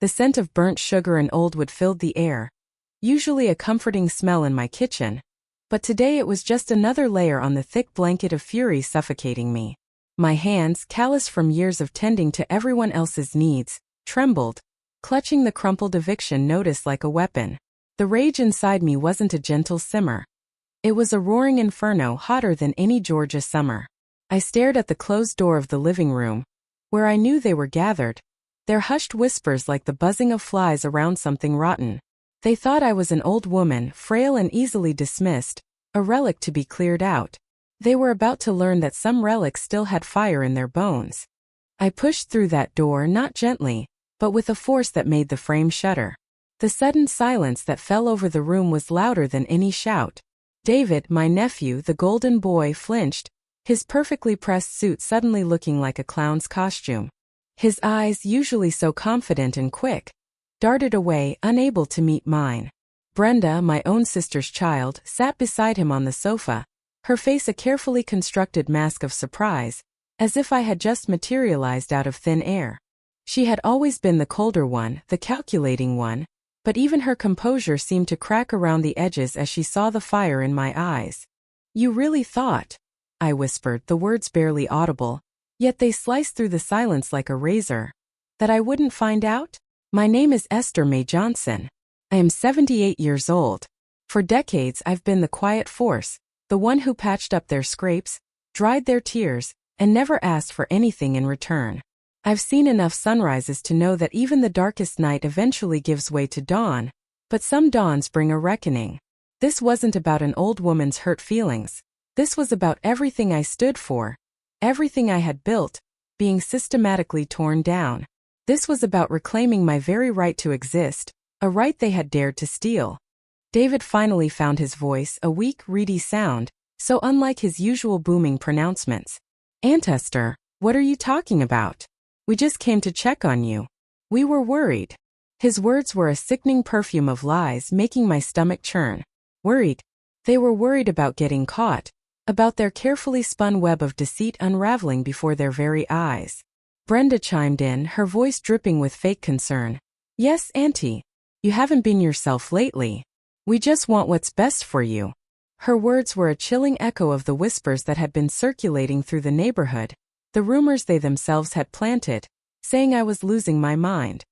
The scent of burnt sugar and old wood filled the air, usually a comforting smell in my kitchen. But today it was just another layer on the thick blanket of fury suffocating me. My hands, callous from years of tending to everyone else's needs, trembled, clutching the crumpled eviction notice like a weapon. The rage inside me wasn't a gentle simmer. It was a roaring inferno, hotter than any Georgia summer. I stared at the closed door of the living room, where I knew they were gathered, their hushed whispers like the buzzing of flies around something rotten. They thought I was an old woman, frail and easily dismissed, a relic to be cleared out. They were about to learn that some relics still had fire in their bones. I pushed through that door, not gently, but with a force that made the frame shudder. The sudden silence that fell over the room was louder than any shout. David, my nephew, the golden boy, flinched, his perfectly pressed suit suddenly looking like a clown's costume. His eyes, usually so confident and quick, darted away, unable to meet mine. Brenda, my own sister's child, sat beside him on the sofa, her face a carefully constructed mask of surprise, as if I had just materialized out of thin air. She had always been the colder one, the calculating one, but even her composure seemed to crack around the edges as she saw the fire in my eyes. "You really thought," I whispered, the words barely audible, yet they sliced through the silence like a razor, "that I wouldn't find out? My name is Esther Mae Johnson. I am 78 years old. For decades I've been the quiet force, the one who patched up their scrapes, dried their tears, and never asked for anything in return. I've seen enough sunrises to know that even the darkest night eventually gives way to dawn, but some dawns bring a reckoning. This wasn't about an old woman's hurt feelings. This was about everything I stood for, everything I had built, being systematically torn down. This was about reclaiming my very right to exist, a right they had dared to steal." David finally found his voice, a weak, reedy sound, so unlike his usual booming pronouncements. "Aunt Esther, what are you talking about? We just came to check on you. We were worried." His words were a sickening perfume of lies, making my stomach churn. Worried? They were worried about getting caught, about their carefully spun web of deceit unraveling before their very eyes. Brenda chimed in, her voice dripping with fake concern. "Yes, Auntie. You haven't been yourself lately. We just want what's best for you." Her words were a chilling echo of the whispers that had been circulating through the neighborhood, the rumors they themselves had planted, saying I was losing my mind.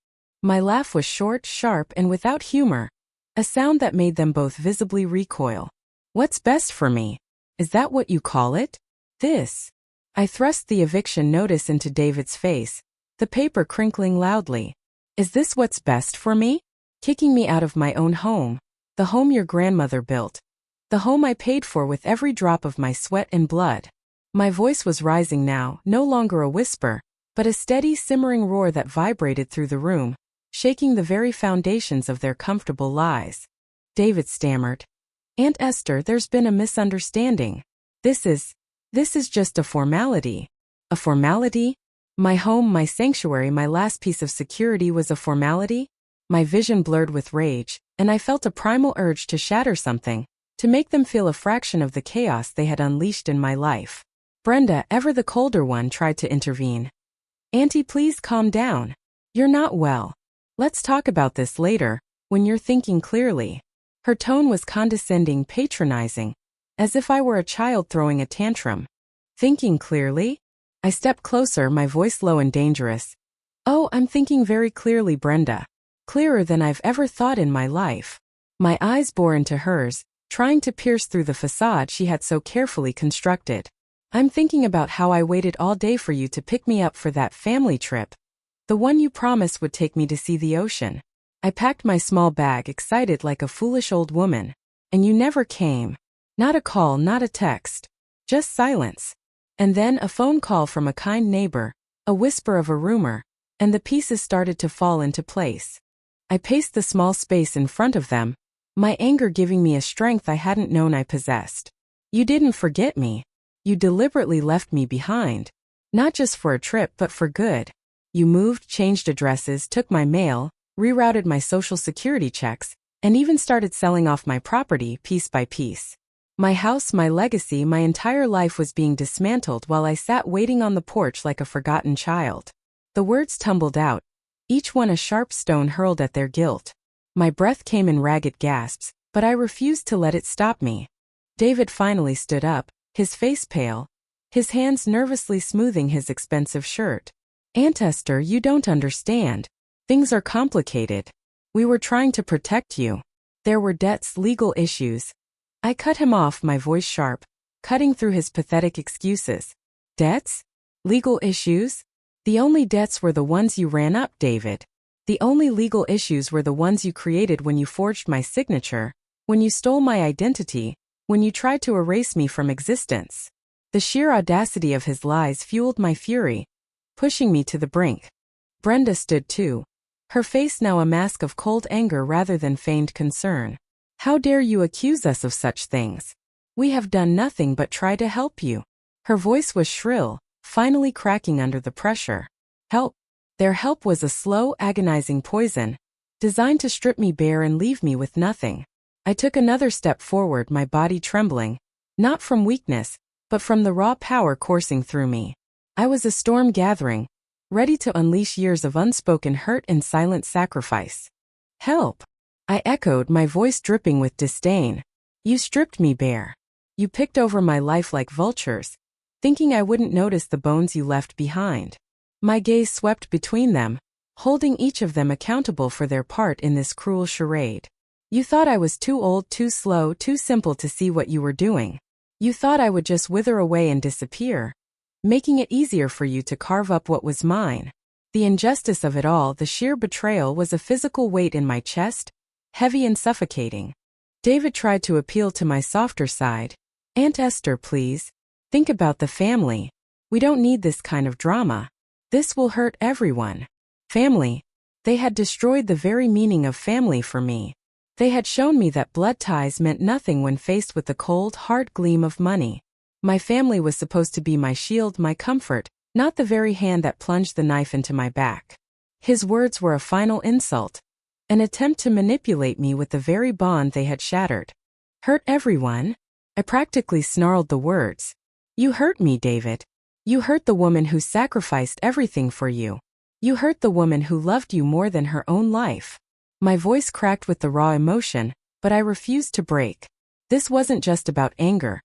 My laugh was short, sharp, and without humor, a sound that made them both visibly recoil. "What's best for me? Is that what you call it? This?" I thrust the eviction notice into David's face, the paper crinkling loudly. "Is this what's best for me? Kicking me out of my own home, the home your grandmother built, the home I paid for with every drop of my sweat and blood." My voice was rising now, no longer a whisper, but a steady, simmering roar that vibrated through the room, shaking the very foundations of their comfortable lies. David stammered. "Aunt Esther, there's been a misunderstanding. This is just a formality." "A formality? My home, my sanctuary, my last piece of security was a formality?" My vision blurred with rage, and I felt a primal urge to shatter something, to make them feel a fraction of the chaos they had unleashed in my life. Brenda, ever the colder one, tried to intervene. "Auntie, please calm down. You're not well. Let's talk about this later, when you're thinking clearly." Her tone was condescending, patronizing, as if I were a child throwing a tantrum. "Thinking clearly?" I stepped closer, my voice low and dangerous. "Oh, I'm thinking very clearly, Brenda. Clearer than I've ever thought in my life." My eyes bore into hers, trying to pierce through the facade she had so carefully constructed. "I'm thinking about how I waited all day for you to pick me up for that family trip. The one you promised would take me to see the ocean. I packed my small bag, excited like a foolish old woman. And you never came. Not a call, not a text. Just silence. And then a phone call from a kind neighbor, a whisper of a rumor, and the pieces started to fall into place. I paced the small space in front of them, my anger giving me a strength I hadn't known I possessed. "You didn't forget me. You deliberately left me behind. Not just for a trip, but for good. You moved, changed addresses, took my mail, rerouted my social security checks, and even started selling off my property piece by piece. My house, my legacy, my entire life was being dismantled while I sat waiting on the porch like a forgotten child." The words tumbled out, each one a sharp stone hurled at their guilt. My breath came in ragged gasps, but I refused to let it stop me. David finally stood up, his face pale, his hands nervously smoothing his expensive shirt. "Aunt Esther, you don't understand. Things are complicated. We were trying to protect you. There were debts, legal issues." I cut him off, my voice sharp, cutting through his pathetic excuses. "Debts? Legal issues? The only debts were the ones you ran up, David. The only legal issues were the ones you created when you forged my signature, when you stole my identity, when you tried to erase me from existence." The sheer audacity of his lies fueled my fury, pushing me to the brink. Brenda stood too, her face now a mask of cold anger rather than feigned concern. "How dare you accuse us of such things? We have done nothing but try to help you." Her voice was shrill, finally cracking under the pressure. Help. Their help was a slow, agonizing poison, designed to strip me bare and leave me with nothing. I took another step forward, my body trembling, not from weakness, but from the raw power coursing through me. I was a storm gathering, ready to unleash years of unspoken hurt and silent sacrifice. "Help!" I echoed, my voice dripping with disdain. "You stripped me bare. You picked over my life like vultures, thinking I wouldn't notice the bones you left behind." My gaze swept between them, holding each of them accountable for their part in this cruel charade. "You thought I was too old, too slow, too simple to see what you were doing. You thought I would just wither away and disappear, making it easier for you to carve up what was mine." The injustice of it all, the sheer betrayal, was a physical weight in my chest, heavy and suffocating. David tried to appeal to my softer side. "Aunt Esther, please. Think about the family. We don't need this kind of drama. This will hurt everyone." Family. They had destroyed the very meaning of family for me. They had shown me that blood ties meant nothing when faced with the cold, hard gleam of money. My family was supposed to be my shield, my comfort, not the very hand that plunged the knife into my back. His words were a final insult, an attempt to manipulate me with the very bond they had shattered. "Hurt everyone?" I practically snarled the words. "You hurt me, David. You hurt the woman who sacrificed everything for you. You hurt the woman who loved you more than her own life." My voice cracked with the raw emotion, but I refused to break. This wasn't just about anger.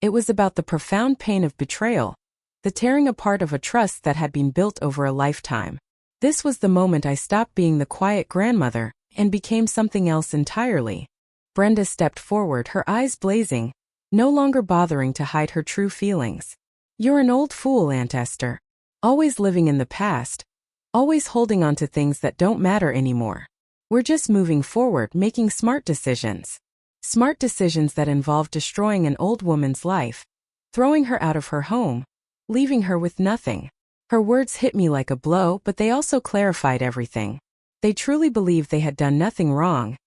It was about the profound pain of betrayal, the tearing apart of a trust that had been built over a lifetime. This was the moment I stopped being the quiet grandmother and became something else entirely. Brenda stepped forward, her eyes blazing, no longer bothering to hide her true feelings. "You're an old fool, Aunt Esther. Always living in the past. Always holding on to things that don't matter anymore. We're just moving forward, making smart decisions. Smart decisions that involve destroying an old woman's life, throwing her out of her home, leaving her with nothing." Her words hit me like a blow, but they also clarified everything. They truly believed they had done nothing wrong,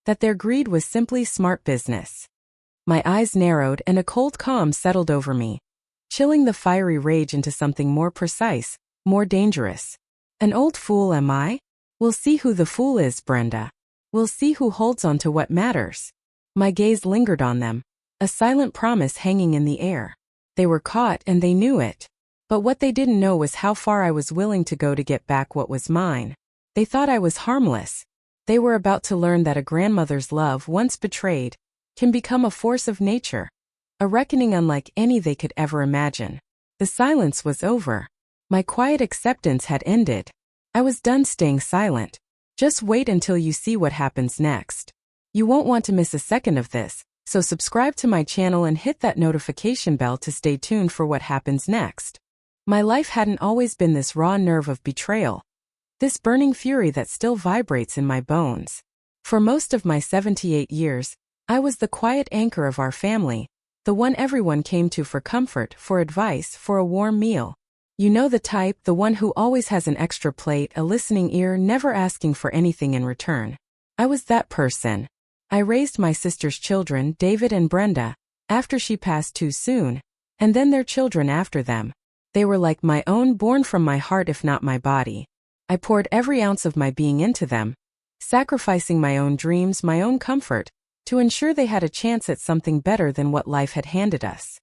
that their greed was simply smart business. My eyes narrowed and a cold calm settled over me, chilling the fiery rage into something more precise, more dangerous. "An old fool, am I? We'll see who the fool is, Brenda. We'll see who holds on to what matters." My gaze lingered on them, a silent promise hanging in the air. They were caught and they knew it. But what they didn't know was how far I was willing to go to get back what was mine. They thought I was harmless. They were about to learn that a grandmother's love, once betrayed, can become a force of nature, a reckoning unlike any they could ever imagine. The silence was over. My quiet acceptance had ended. I was done staying silent. "Just wait until you see what happens next. You won't want to miss a second of this, so subscribe to my channel and hit that notification bell to stay tuned for what happens next." My life hadn't always been this raw nerve of betrayal, this burning fury that still vibrates in my bones. For most of my 78 years, I was the quiet anchor of our family, the one everyone came to for comfort, for advice, for a warm meal. You know the type, the one who always has an extra plate, a listening ear, never asking for anything in return. I was that person. I raised my sister's children, David and Brenda, after she passed too soon, and then their children after them. They were like my own, born from my heart if not my body. I poured every ounce of my being into them, sacrificing my own dreams, my own comfort, to ensure they had a chance at something better than what life had handed us.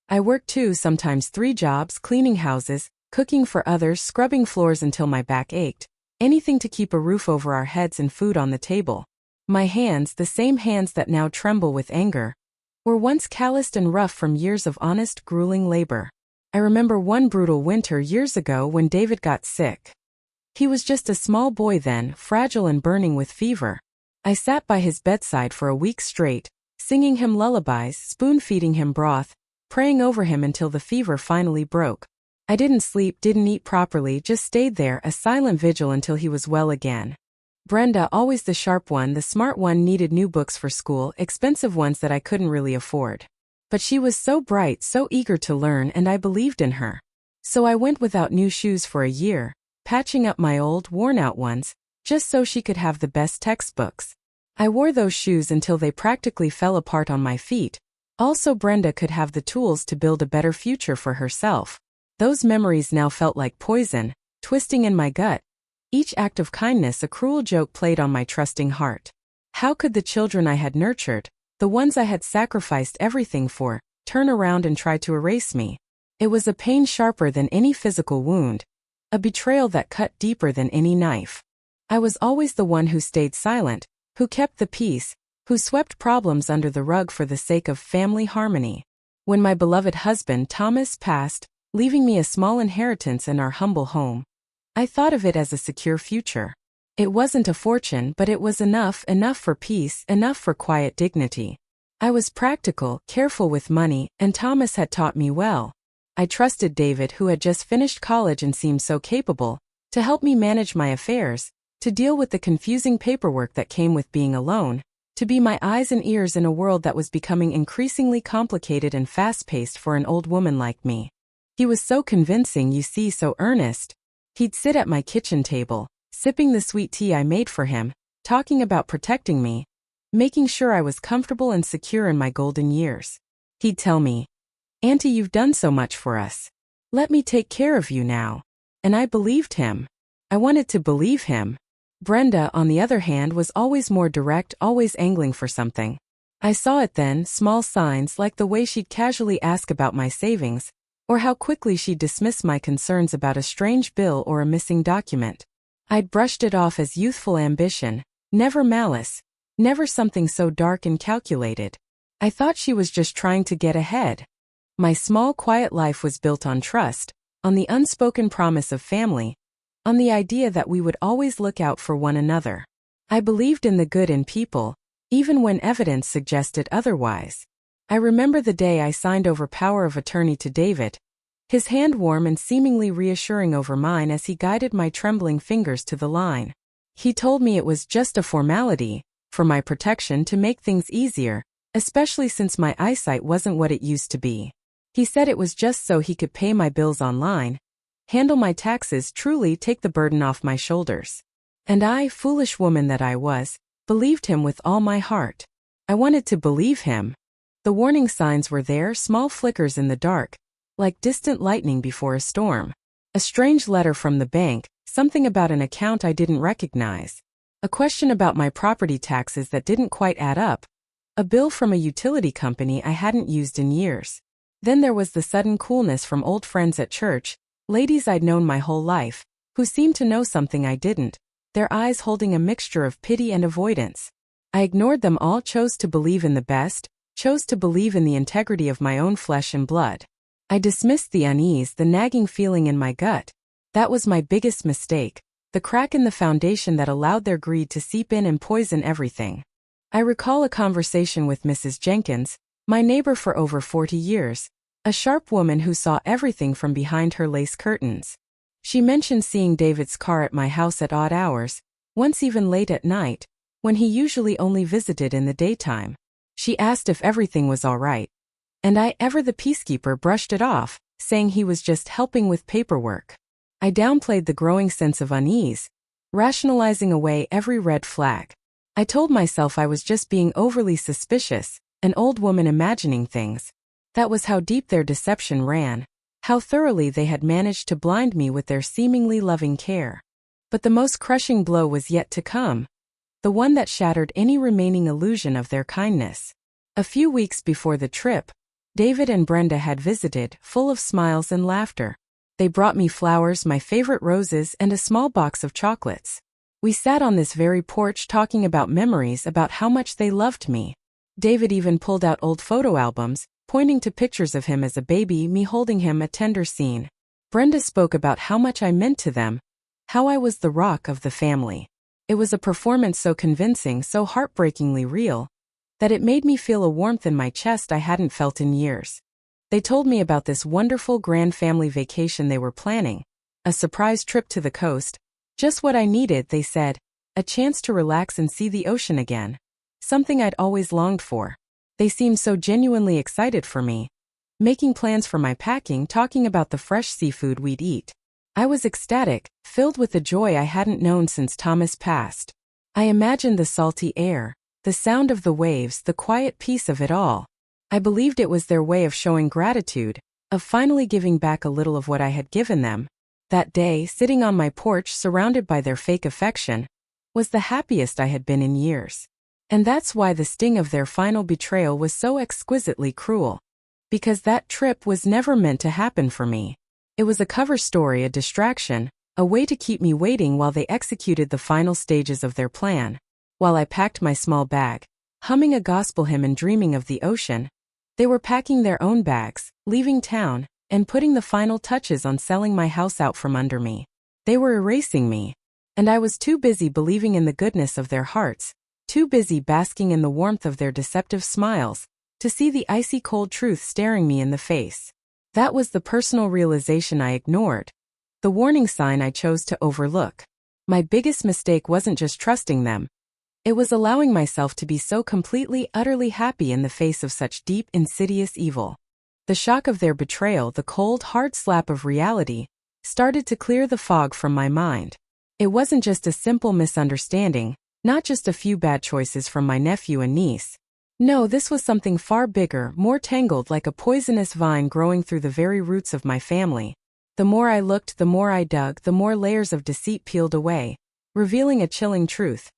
I worked 2, sometimes 3 jobs, cleaning houses, cooking for others, scrubbing floors until my back ached, Anything to keep a roof over our heads and food on the table. My hands, the same hands that now tremble with anger, were once calloused and rough from years of honest, grueling labor. I remember one brutal winter years ago when David got sick. He was just a small boy then, fragile and burning with fever. I sat by his bedside for a week straight, singing him lullabies, spoon-feeding him broth, praying over him until the fever finally broke. I didn't sleep, didn't eat properly, just stayed there, a silent vigil until he was well again. Brenda, always the sharp one, the smart one, needed new books for school, expensive ones that I couldn't really afford. But she was so bright, so eager to learn, and I believed in her. So I went without new shoes for a year, patching up my old, worn-out ones, just so she could have the best textbooks. I wore those shoes until they practically fell apart on my feet. Also, Brenda could have the tools to build a better future for herself. Those memories now felt like poison, twisting in my gut. Each act of kindness a cruel joke played on my trusting heart. How could the children I had nurtured, the ones I had sacrificed everything for, turn around and try to erase me? It was a pain sharper than any physical wound, a betrayal that cut deeper than any knife. I was always the one who stayed silent, who kept the peace, who swept problems under the rug for the sake of family harmony. When my beloved husband Thomas passed, leaving me a small inheritance in our humble home, I thought of it as a secure future. It wasn't a fortune, but it was enough for peace, enough for quiet dignity. I was practical, careful with money, and Thomas had taught me well. I trusted David, who had just finished college and seemed so capable, to help me manage my affairs, to deal with the confusing paperwork that came with being alone, to be my eyes and ears in a world that was becoming increasingly complicated and fast-paced for an old woman like me. He was so convincing, you see, so earnest. He'd sit at my kitchen table, sipping the sweet tea I made for him, talking about protecting me, making sure I was comfortable and secure in my golden years. He'd tell me, "Auntie, you've done so much for us. Let me take care of you now." And I believed him. I wanted to believe him. Brenda, on the other hand, was always more direct, always angling for something. I saw it then, small signs like the way she'd casually ask about my savings, or how quickly she'd dismiss my concerns about a strange bill or a missing document. I'd brushed it off as youthful ambition, never malice, never something so dark and calculated. I thought she was just trying to get ahead. My small, quiet life was built on trust, on the unspoken promise of family, on the idea that we would always look out for one another. I believed in the good in people, even when evidence suggested otherwise. I remember the day I signed over power of attorney to David, his hand warm and seemingly reassuring over mine as he guided my trembling fingers to the line. He told me it was just a formality, for my protection, to make things easier, especially since my eyesight wasn't what it used to be. He said it was just so he could pay my bills online, handle my taxes, truly take the burden off my shoulders. And I, foolish woman that I was, believed him with all my heart. I wanted to believe him. The warning signs were there, small flickers in the dark, like distant lightning before a storm. A strange letter from the bank, something about an account I didn't recognize. A question about my property taxes that didn't quite add up. A bill from a utility company I hadn't used in years. Then there was the sudden coolness from old friends at church, ladies I'd known my whole life, who seemed to know something I didn't, their eyes holding a mixture of pity and avoidance. I ignored them all, chose to believe in the best, chose to believe in the integrity of my own flesh and blood. I dismissed the unease, the nagging feeling in my gut. That was my biggest mistake, the crack in the foundation that allowed their greed to seep in and poison everything. I recall a conversation with Mrs. Jenkins, my neighbor for over 40 years, a sharp woman who saw everything from behind her lace curtains. She mentioned seeing David's car at my house at odd hours, once even late at night, when he usually only visited in the daytime. She asked if everything was all right. And I, ever the peacekeeper, brushed it off, saying he was just helping with paperwork. I downplayed the growing sense of unease, rationalizing away every red flag. I told myself I was just being overly suspicious, an old woman imagining things. That was how deep their deception ran, how thoroughly they had managed to blind me with their seemingly loving care. But the most crushing blow was yet to come, the one that shattered any remaining illusion of their kindness. A few weeks before the trip, David and Brenda had visited, full of smiles and laughter. They brought me flowers, my favorite roses, and a small box of chocolates. We sat on this very porch talking about memories, about how much they loved me. David even pulled out old photo albums, pointing to pictures of him as a baby, me holding him, a tender scene. Brenda spoke about how much I meant to them, how I was the rock of the family. It was a performance so convincing, so heartbreakingly real, that it made me feel a warmth in my chest I hadn't felt in years. They told me about this wonderful grand family vacation they were planning, a surprise trip to the coast. Just what I needed, they said, a chance to relax and see the ocean again. Something I'd always longed for. They seemed so genuinely excited for me, making plans for my packing, talking about the fresh seafood we'd eat. I was ecstatic, filled with the joy I hadn't known since Thomas passed. I imagined the salty air, the sound of the waves, the quiet peace of it all. I believed it was their way of showing gratitude, of finally giving back a little of what I had given them. That day, sitting on my porch surrounded by their fake affection, was the happiest I had been in years. And that's why the sting of their final betrayal was so exquisitely cruel. Because that trip was never meant to happen for me. It was a cover story, a distraction, a way to keep me waiting while they executed the final stages of their plan. While I packed my small bag, humming a gospel hymn and dreaming of the ocean, they were packing their own bags, leaving town, and putting the final touches on selling my house out from under me. They were erasing me. And I was too busy believing in the goodness of their hearts, too busy basking in the warmth of their deceptive smiles, to see the icy cold truth staring me in the face. That was the personal realization I ignored, the warning sign I chose to overlook. My biggest mistake wasn't just trusting them. It was allowing myself to be so completely, utterly happy in the face of such deep, insidious evil. The shock of their betrayal, the cold, hard slap of reality, started to clear the fog from my mind. It wasn't just a simple misunderstanding, not just a few bad choices from my nephew and niece. No, this was something far bigger, more tangled, like a poisonous vine growing through the very roots of my family. The more I looked, the more I dug, the more layers of deceit peeled away, revealing a chilling truth.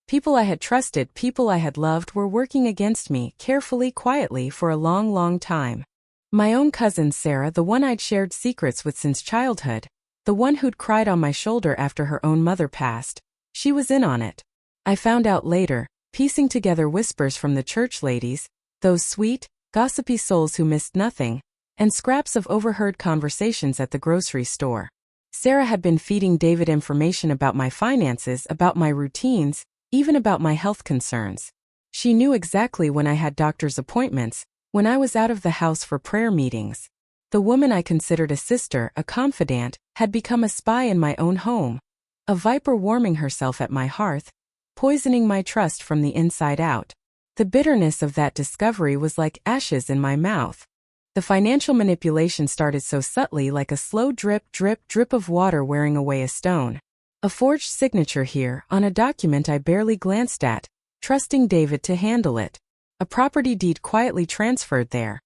People I had trusted, people I had loved, were working against me, carefully, quietly, for a long, long time. My own cousin Sarah, the one I'd shared secrets with since childhood, the one who'd cried on my shoulder after her own mother passed, she was in on it. I found out later, piecing together whispers from the church ladies, those sweet, gossipy souls who missed nothing, and scraps of overheard conversations at the grocery store. Sarah had been feeding David information about my finances, about my routines, even about my health concerns. She knew exactly when I had doctor's appointments, when I was out of the house for prayer meetings. The woman I considered a sister, a confidant, had become a spy in my own home, a viper warming herself at my hearth, poisoning my trust from the inside out. The bitterness of that discovery was like ashes in my mouth. The financial manipulation started so subtly, like a slow drip, drip, drip of water wearing away a stone. A forged signature here, on a document I barely glanced at, trusting David to handle it. A property deed quietly transferred there.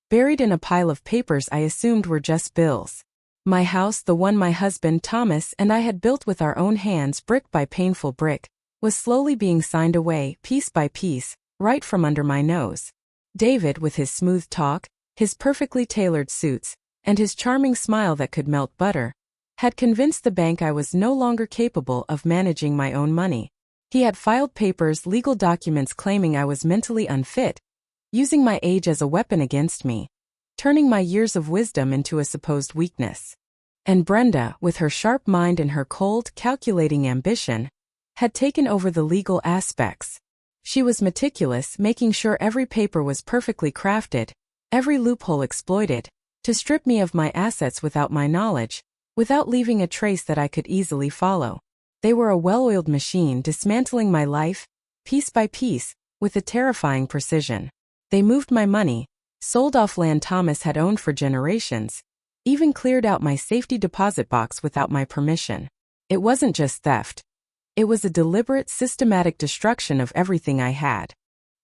Buried in a pile of papers I assumed were just bills. My house, the one my husband Thomas and I had built with our own hands, brick by painful brick, was slowly being signed away, piece by piece, right from under my nose. David, with his smooth talk, his perfectly tailored suits, and his charming smile that could melt butter, had convinced the bank I was no longer capable of managing my own money. He had filed papers, legal documents claiming I was mentally unfit, using my age as a weapon against me, turning my years of wisdom into a supposed weakness. And Brenda, with her sharp mind and her cold, calculating ambition, had taken over the legal aspects. She was meticulous, making sure every paper was perfectly crafted, every loophole exploited, to strip me of my assets without my knowledge, without leaving a trace that I could easily follow. They were a well-oiled machine, dismantling my life, piece by piece, with a terrifying precision. They moved my money, sold off land Thomas had owned for generations, even cleared out my safety deposit box without my permission. It wasn't just theft. It was a deliberate, systematic destruction of everything I had.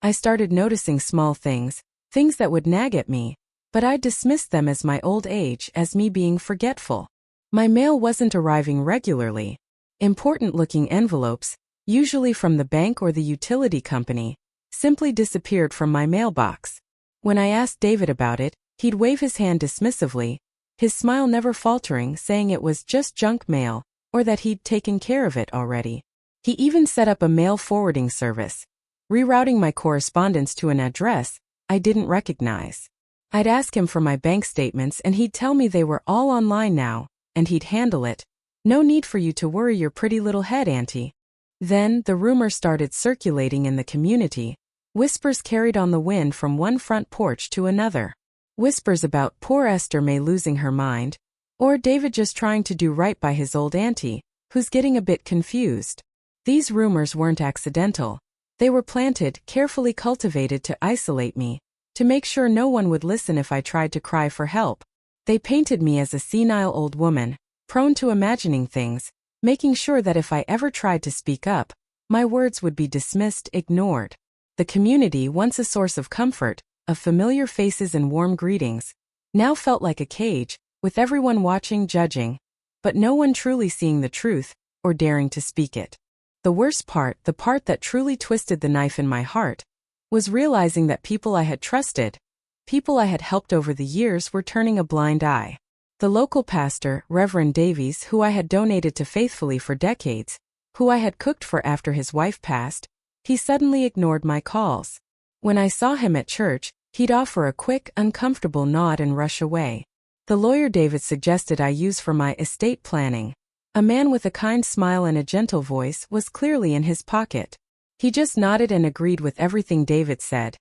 I started noticing small things, things that would nag at me, but I dismissed them as my old age, as me being forgetful. My mail wasn't arriving regularly. Important-looking envelopes, usually from the bank or the utility company, simply disappeared from my mailbox. When I asked David about it, he'd wave his hand dismissively, his smile never faltering, saying it was just junk mail, or that he'd taken care of it already. He even set up a mail forwarding service, rerouting my correspondence to an address I didn't recognize. I'd ask him for my bank statements and he'd tell me they were all online now, and he'd handle it. No need for you to worry your pretty little head, Auntie. Then, the rumor started circulating in the community. Whispers carried on the wind from one front porch to another. Whispers about poor Esther May losing her mind, or David just trying to do right by his old auntie, who's getting a bit confused. These rumors weren't accidental. They were planted, carefully cultivated to isolate me, to make sure no one would listen if I tried to cry for help. They painted me as a senile old woman, prone to imagining things, making sure that if I ever tried to speak up, my words would be dismissed, ignored. The community, once a source of comfort, of familiar faces and warm greetings, now felt like a cage, with everyone watching, judging, but no one truly seeing the truth, or daring to speak it. The worst part, the part that truly twisted the knife in my heart, was realizing that people I had trusted, people I had helped over the years, were turning a blind eye. The local pastor, Reverend Davies, who I had donated to faithfully for decades, who I had cooked for after his wife passed, he suddenly ignored my calls. When I saw him at church, he'd offer a quick, uncomfortable nod and rush away. The lawyer David suggested I use for my estate planning, a man with a kind smile and a gentle voice, was clearly in his pocket. He just nodded and agreed with everything David said,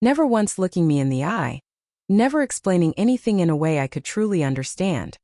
never once looking me in the eye, never explaining anything in a way I could truly understand.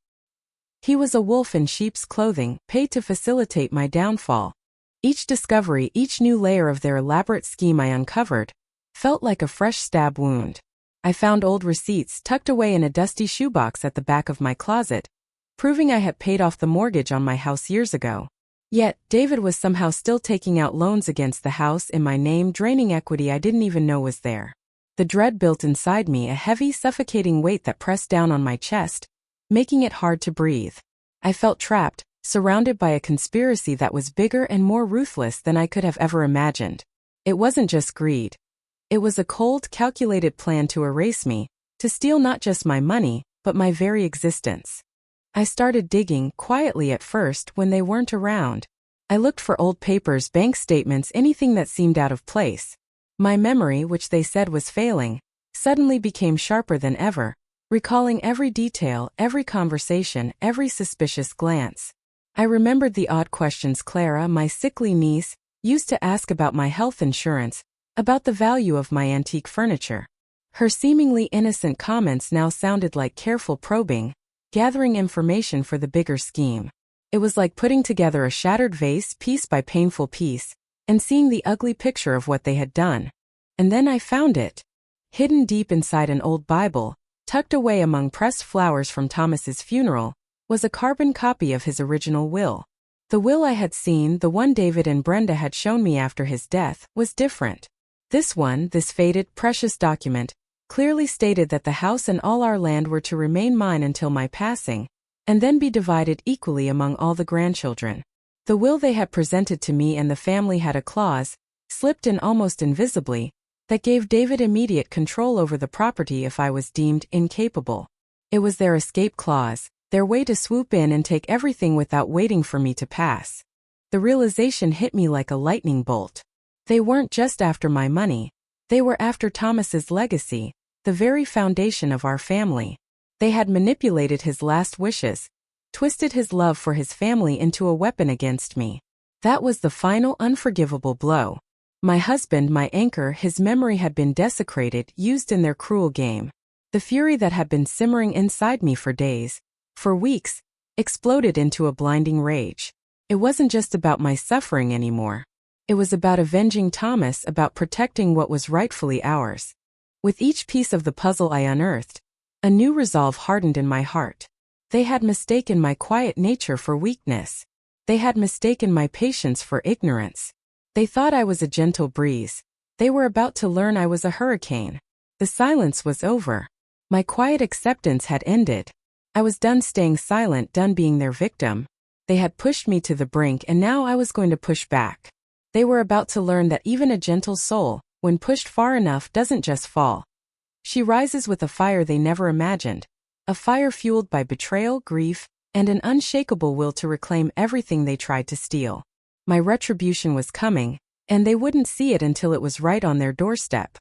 He was a wolf in sheep's clothing, paid to facilitate my downfall. Each discovery, each new layer of their elaborate scheme I uncovered, felt like a fresh stab wound. I found old receipts tucked away in a dusty shoebox at the back of my closet, proving I had paid off the mortgage on my house years ago. Yet, David was somehow still taking out loans against the house in my name, draining equity I didn't even know was there. The dread built inside me, a heavy, suffocating weight that pressed down on my chest, making it hard to breathe. I felt trapped, surrounded by a conspiracy that was bigger and more ruthless than I could have ever imagined. It wasn't just greed. It was a cold, calculated plan to erase me, to steal not just my money, but my very existence. I started digging, quietly at first, when they weren't around. I looked for old papers, bank statements, anything that seemed out of place. My memory, which they said was failing, suddenly became sharper than ever, recalling every detail, every conversation, every suspicious glance. I remembered the odd questions Clara, my sickly niece, used to ask about my health insurance, about the value of my antique furniture. Her seemingly innocent comments now sounded like careful probing, gathering information for the bigger scheme. It was like putting together a shattered vase piece by painful piece, and seeing the ugly picture of what they had done. And then I found it. Hidden deep inside an old Bible, tucked away among pressed flowers from Thomas's funeral, was a carbon copy of his original will. The will I had seen, the one David and Brenda had shown me after his death, was different. This one, this faded, precious document, clearly stated that the house and all our land were to remain mine until my passing, and then be divided equally among all the grandchildren. The will they had presented to me and the family had a clause, slipped in almost invisibly, that gave David immediate control over the property if I was deemed incapable. It was their escape clause, their way to swoop in and take everything without waiting for me to pass. The realization hit me like a lightning bolt. They weren't just after my money, they were after Thomas's legacy, the very foundation of our family. They had manipulated his last wishes, twisted his love for his family into a weapon against me. That was the final unforgivable blow. My husband, my anchor, his memory had been desecrated, used in their cruel game. The fury that had been simmering inside me for days, for weeks, exploded into a blinding rage. It wasn't just about my suffering anymore. It was about avenging Thomas, about protecting what was rightfully ours. With each piece of the puzzle I unearthed, a new resolve hardened in my heart. They had mistaken my quiet nature for weakness. They had mistaken my patience for ignorance. They thought I was a gentle breeze. They were about to learn I was a hurricane. The silence was over. My quiet acceptance had ended. I was done staying silent, done being their victim. They had pushed me to the brink and now I was going to push back. They were about to learn that even a gentle soul, when pushed far enough, doesn't just fall. She rises with a fire they never imagined. a fire fueled by betrayal, grief, and an unshakable will to reclaim everything they tried to steal. My retribution was coming, and they wouldn't see it until it was right on their doorstep.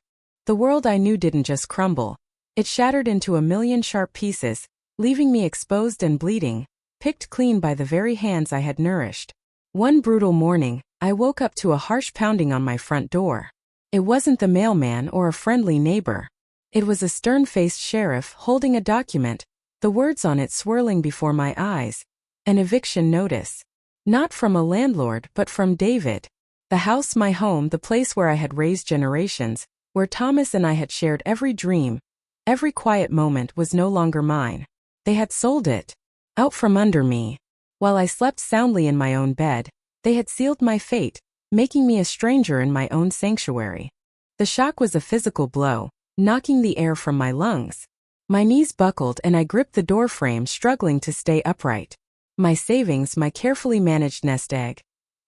The world I knew didn't just crumble. It shattered into a million sharp pieces, leaving me exposed and bleeding, picked clean by the very hands I had nourished. One brutal morning, I woke up to a harsh pounding on my front door. It wasn't the mailman or a friendly neighbor. It was a stern-faced sheriff holding a document, the words on it swirling before my eyes. An eviction notice. Not from a landlord but from David. The house, my home, the place where I had raised generations, where Thomas and I had shared every dream, every quiet moment, was no longer mine. They had sold it. Out from under me. While I slept soundly in my own bed, they had sealed my fate, making me a stranger in my own sanctuary. The shock was a physical blow, knocking the air from my lungs. My knees buckled and I gripped the doorframe, struggling to stay upright. My savings, my carefully managed nest egg.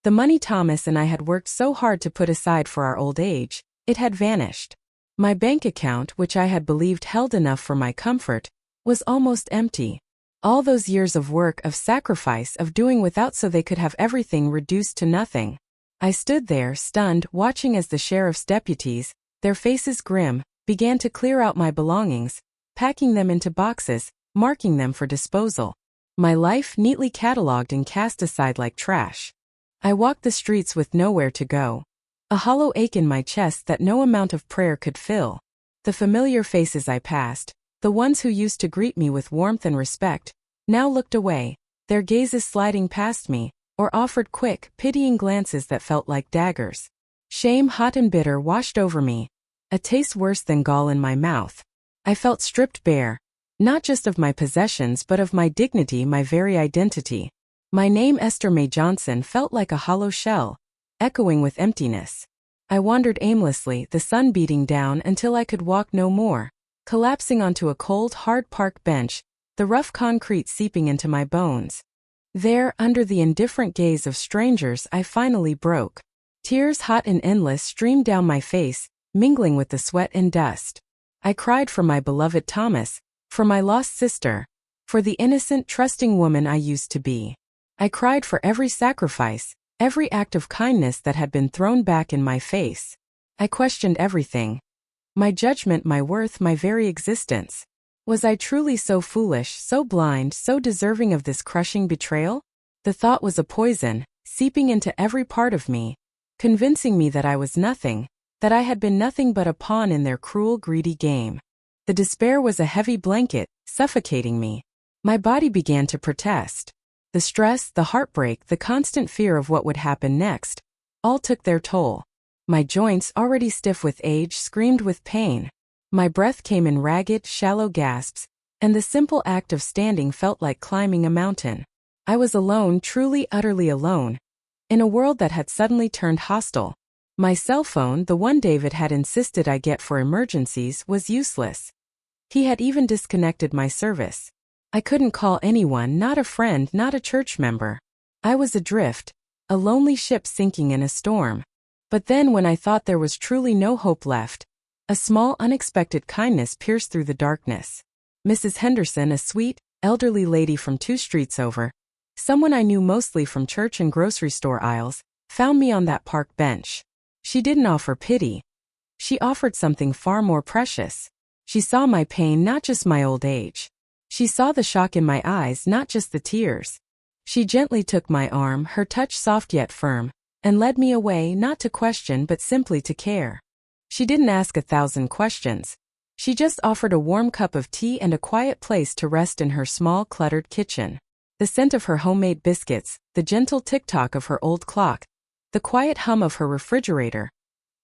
The money Thomas and I had worked so hard to put aside for our old age, it had vanished. My bank account, which I had believed held enough for my comfort, was almost empty. All those years of work, of sacrifice, of doing without so they could have everything, reduced to nothing. I stood there, stunned, watching as the sheriff's deputies, their faces grim, began to clear out my belongings, packing them into boxes, marking them for disposal. My life neatly catalogued and cast aside like trash. I walked the streets with nowhere to go. A hollow ache in my chest that no amount of prayer could fill. The familiar faces I passed, the ones who used to greet me with warmth and respect, now looked away, their gazes sliding past me, or offered quick, pitying glances that felt like daggers. Shame, hot and bitter, washed over me, a taste worse than gall in my mouth. I felt stripped bare, not just of my possessions but of my dignity, my very identity. My name, Esther Mae Johnson, felt like a hollow shell, echoing with emptiness. I wandered aimlessly, the sun beating down, until I could walk no more, collapsing onto a cold, hard park bench, the rough concrete seeping into my bones. There, under the indifferent gaze of strangers, I finally broke. Tears, hot and endless, streamed down my face, mingling with the sweat and dust. I cried for my beloved Thomas, for my lost sister, for the innocent, trusting woman I used to be. I cried for every sacrifice, every act of kindness that had been thrown back in my face. I questioned everything. My judgment, my worth, my very existence. Was I truly so foolish, so blind, so deserving of this crushing betrayal? The thought was a poison, seeping into every part of me, convincing me that I was nothing, that I had been nothing but a pawn in their cruel, greedy game. The despair was a heavy blanket, suffocating me. My body began to protest. The stress, the heartbreak, the constant fear of what would happen next, all took their toll. My joints, already stiff with age, screamed with pain. My breath came in ragged, shallow gasps, and the simple act of standing felt like climbing a mountain. I was alone, truly, utterly alone, in a world that had suddenly turned hostile. My cell phone, the one David had insisted I get for emergencies, was useless. He had even disconnected my service. I couldn't call anyone, not a friend, not a church member. I was adrift, a lonely ship sinking in a storm. But then, when I thought there was truly no hope left, a small, unexpected kindness pierced through the darkness. Mrs. Henderson, a sweet, elderly lady from 2 streets over, someone I knew mostly from church and grocery store aisles, found me on that park bench. She didn't offer pity. She offered something far more precious. She saw my pain, not just my old age. She saw the shock in my eyes, not just the tears. She gently took my arm, her touch soft yet firm, and led me away, not to question but simply to care. She didn't ask 1,000 questions. She just offered a warm cup of tea and a quiet place to rest in her small, cluttered kitchen. The scent of her homemade biscuits, the gentle tick-tock of her old clock, the quiet hum of her refrigerator.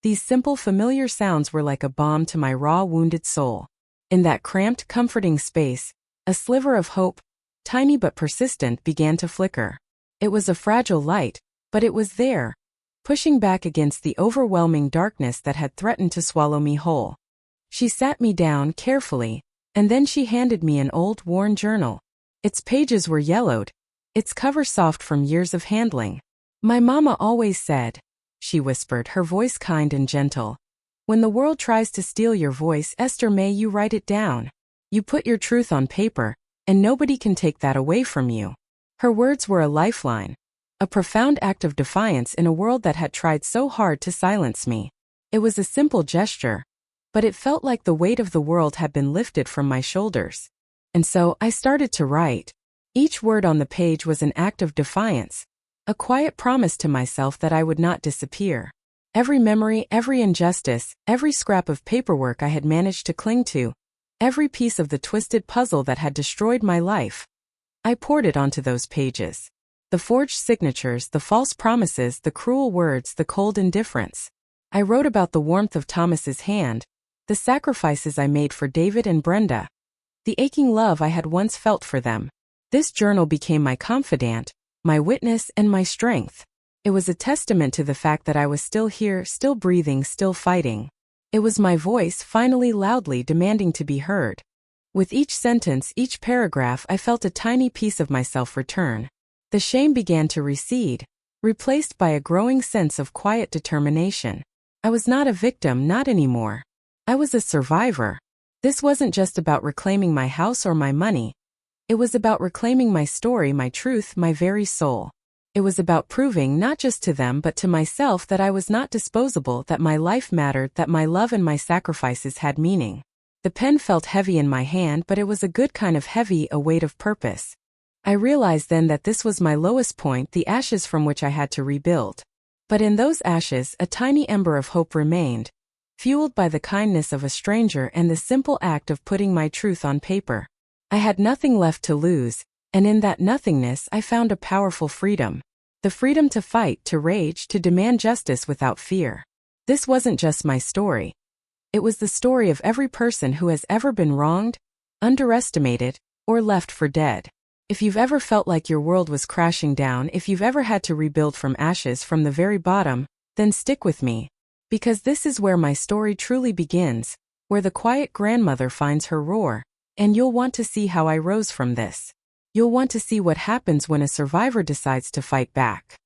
These simple, familiar sounds were like a balm to my raw, wounded soul. In that cramped, comforting space, a sliver of hope, tiny but persistent, began to flicker. It was a fragile light, but it was there, pushing back against the overwhelming darkness that had threatened to swallow me whole. She sat me down carefully, and then she handed me an old, worn journal. Its pages were yellowed, its cover soft from years of handling. "My mama always said," she whispered, her voice kind and gentle, "when the world tries to steal your voice, Esther Mae, you write it down. You put your truth on paper, and nobody can take that away from you. Her words were a lifeline, a profound act of defiance in a world that had tried so hard to silence me. It was a simple gesture, but it felt like the weight of the world had been lifted from my shoulders. And so I started to write. Each word on the page was an act of defiance, a quiet promise to myself that I would not disappear. Every memory, every injustice, every scrap of paperwork I had managed to cling to, every piece of the twisted puzzle that had destroyed my life, I poured it onto those pages. The forged signatures, the false promises, the cruel words, the cold indifference. I wrote about the warmth of Thomas's hand, the sacrifices I made for David and Brenda, the aching love I had once felt for them. This journal became my confidant, my witness, and my strength. It was a testament to the fact that I was still here, still breathing, still fighting. It was my voice finally loudly demanding to be heard. With each sentence, each paragraph, I felt a tiny piece of myself return. The shame began to recede, replaced by a growing sense of quiet determination. I was not a victim, not anymore. I was a survivor. This wasn't just about reclaiming my house or my money. It was about reclaiming my story, my truth, my very soul. It was about proving not just to them but to myself that I was not disposable, that my life mattered, that my love and my sacrifices had meaning. The pen felt heavy in my hand, but it was a good kind of heavy, a weight of purpose. I realized then that this was my lowest point, the ashes from which I had to rebuild. But in those ashes, a tiny ember of hope remained, fueled by the kindness of a stranger and the simple act of putting my truth on paper. I had nothing left to lose, and in that nothingness I found a powerful freedom. The freedom to fight, to rage, to demand justice without fear. This wasn't just my story. It was the story of every person who has ever been wronged, underestimated, or left for dead. If you've ever felt like your world was crashing down, if you've ever had to rebuild from ashes from the very bottom, then stick with me. Because this is where my story truly begins, where the quiet grandmother finds her roar. And you'll want to see how I rose from this. You'll want to see what happens when a survivor decides to fight back.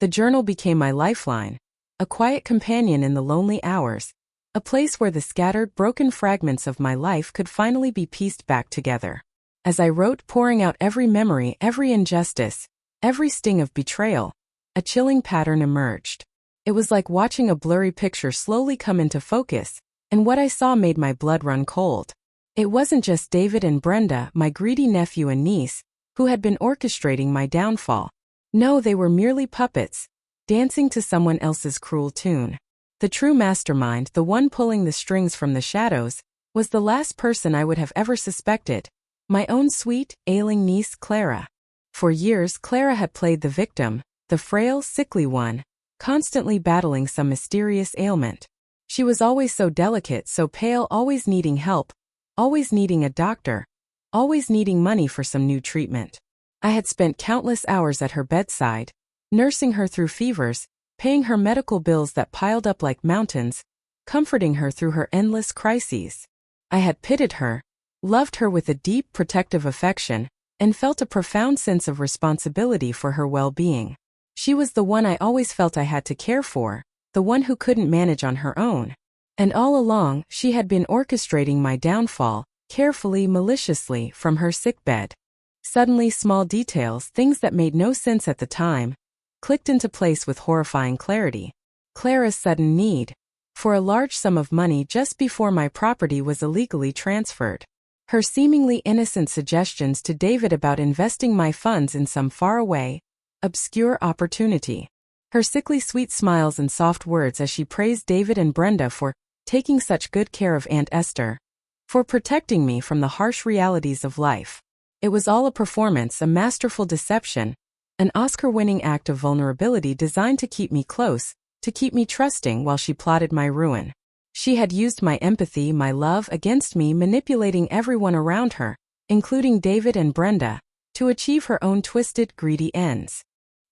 The journal became my lifeline, a quiet companion in the lonely hours, a place where the scattered, broken fragments of my life could finally be pieced back together. As I wrote, pouring out every memory, every injustice, every sting of betrayal, a chilling pattern emerged. It was like watching a blurry picture slowly come into focus, and what I saw made my blood run cold. It wasn't just David and Brenda, my greedy nephew and niece, who had been orchestrating my downfall. No, they were merely puppets, dancing to someone else's cruel tune. The true mastermind, the one pulling the strings from the shadows, was the last person I would have ever suspected, my own sweet, ailing niece Clara. For years, Clara had played the victim, the frail, sickly one, constantly battling some mysterious ailment. She was always so delicate, so pale, always needing help, always needing a doctor, always needing money for some new treatment. I had spent countless hours at her bedside, nursing her through fevers, paying her medical bills that piled up like mountains, comforting her through her endless crises. I had pitied her, loved her with a deep, protective affection, and felt a profound sense of responsibility for her well-being. She was the one I always felt I had to care for, the one who couldn't manage on her own. And all along, she had been orchestrating my downfall, carefully, maliciously, from her sickbed. Suddenly, small details, things that made no sense at the time, clicked into place with horrifying clarity. Clara's sudden need for a large sum of money just before my property was illegally transferred. Her seemingly innocent suggestions to David about investing my funds in some faraway, obscure opportunity. Her sickly sweet smiles and soft words as she praised David and Brenda for taking such good care of Aunt Esther, for protecting me from the harsh realities of life. It was all a performance, a masterful deception, an Oscar-winning act of vulnerability designed to keep me close, to keep me trusting while she plotted my ruin. She had used my empathy, my love against me, manipulating everyone around her, including David and Brenda, to achieve her own twisted, greedy ends.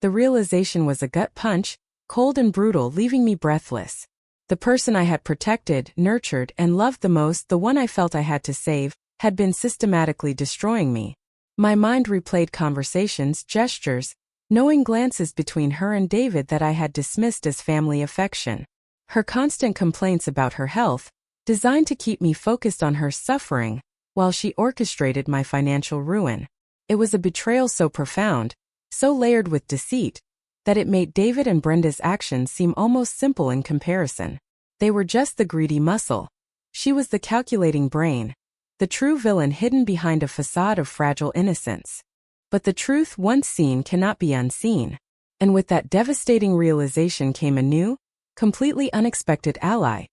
The realization was a gut punch, cold and brutal, leaving me breathless. The person I had protected, nurtured, and loved the most, the one I felt I had to save, had been systematically destroying me. My mind replayed conversations, gestures, knowing glances between her and David that I had dismissed as family affection. Her constant complaints about her health, designed to keep me focused on her suffering, while she orchestrated my financial ruin. It was a betrayal so profound, so layered with deceit, that it made David and Brenda's actions seem almost simple in comparison. They were just the greedy muscle. She was the calculating brain, the true villain hidden behind a facade of fragile innocence. But the truth once seen cannot be unseen. And with that devastating realization came a new, completely unexpected ally,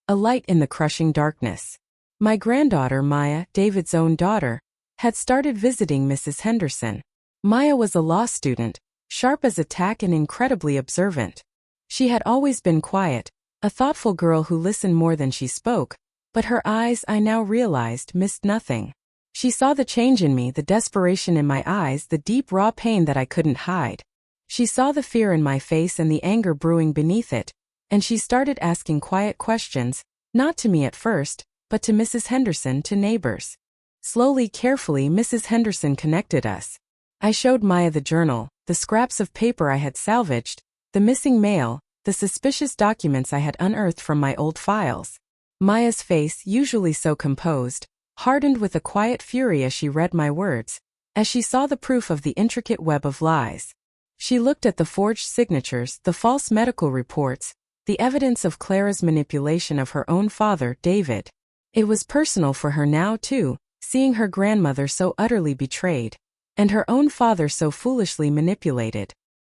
a light in the crushing darkness. My granddaughter Maya, David's own daughter, had started visiting Mrs. Henderson. Maya was a law student, sharp as a tack and incredibly observant. She had always been quiet, a thoughtful girl who listened more than she spoke, but her eyes, I now realized, missed nothing. She saw the change in me, the desperation in my eyes, the deep raw pain that I couldn't hide. She saw the fear in my face and the anger brewing beneath it, and she started asking quiet questions, not to me at first, but to Mrs. Henderson, to neighbors. Slowly, carefully, Mrs. Henderson connected us. I showed Maya the journal, the scraps of paper I had salvaged, the missing mail, the suspicious documents I had unearthed from my old files. Maya's face, usually so composed, hardened with a quiet fury as she read my words, as she saw the proof of the intricate web of lies. She looked at the forged signatures, the false medical reports, the evidence of Clara's manipulation of her own father, David. It was personal for her now, too, seeing her grandmother so utterly betrayed, and her own father so foolishly manipulated.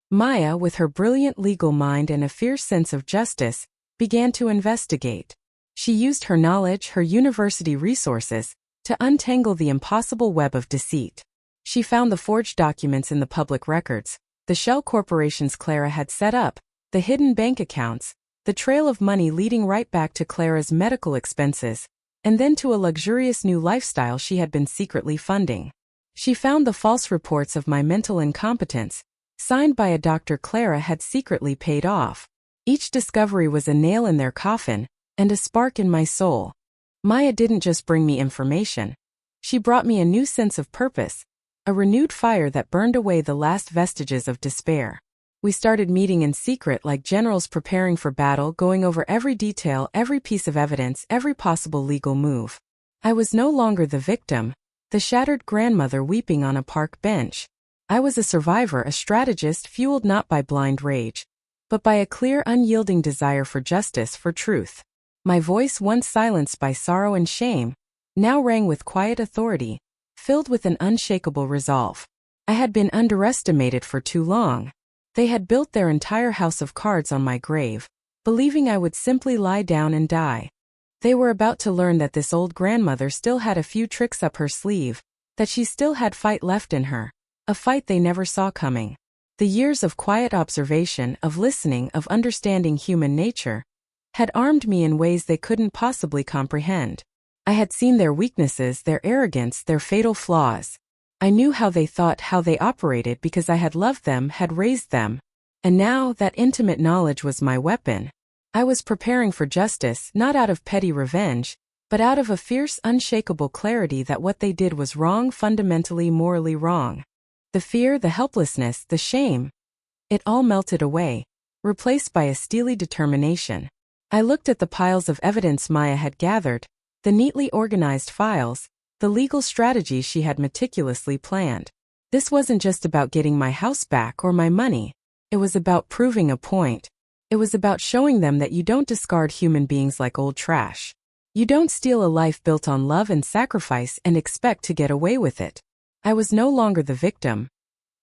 Maya, with her brilliant legal mind and a fierce sense of justice, began to investigate. She used her knowledge, her university resources, to untangle the impossible web of deceit. She found the forged documents in the public records, the shell corporations Clara had set up, the hidden bank accounts, the trail of money leading right back to Clara's medical expenses, and then to a luxurious new lifestyle she had been secretly funding. She found the false reports of my mental incompetence, signed by a doctor Clara had secretly paid off. Each discovery was a nail in their coffin, and a spark in my soul. Maya didn't just bring me information. She brought me a new sense of purpose, a renewed fire that burned away the last vestiges of despair. We started meeting in secret like generals preparing for battle, going over every detail, every piece of evidence, every possible legal move. I was no longer the victim, the shattered grandmother weeping on a park bench. I was a survivor, a strategist fueled not by blind rage, but by a clear, unyielding desire for justice, for truth. My voice, once silenced by sorrow and shame, now rang with quiet authority, filled with an unshakable resolve. I had been underestimated for too long. They had built their entire house of cards on my grave, believing I would simply lie down and die. They were about to learn that this old grandmother still had a few tricks up her sleeve, that she still had fight left in her, a fight they never saw coming. The years of quiet observation, of listening, of understanding human nature, had armed me in ways they couldn't possibly comprehend. I had seen their weaknesses, their arrogance, their fatal flaws. I knew how they thought, how they operated because I had loved them, had raised them. And now that intimate knowledge was my weapon. I was preparing for justice, not out of petty revenge, but out of a fierce, unshakable clarity that what they did was wrong, fundamentally, morally wrong. The fear, the helplessness, the shame, it all melted away, replaced by a steely determination. I looked at the piles of evidence Maya had gathered, the neatly organized files, the legal strategies she had meticulously planned. This wasn't just about getting my house back or my money. It was about proving a point. It was about showing them that you don't discard human beings like old trash. You don't steal a life built on love and sacrifice and expect to get away with it. I was no longer the victim.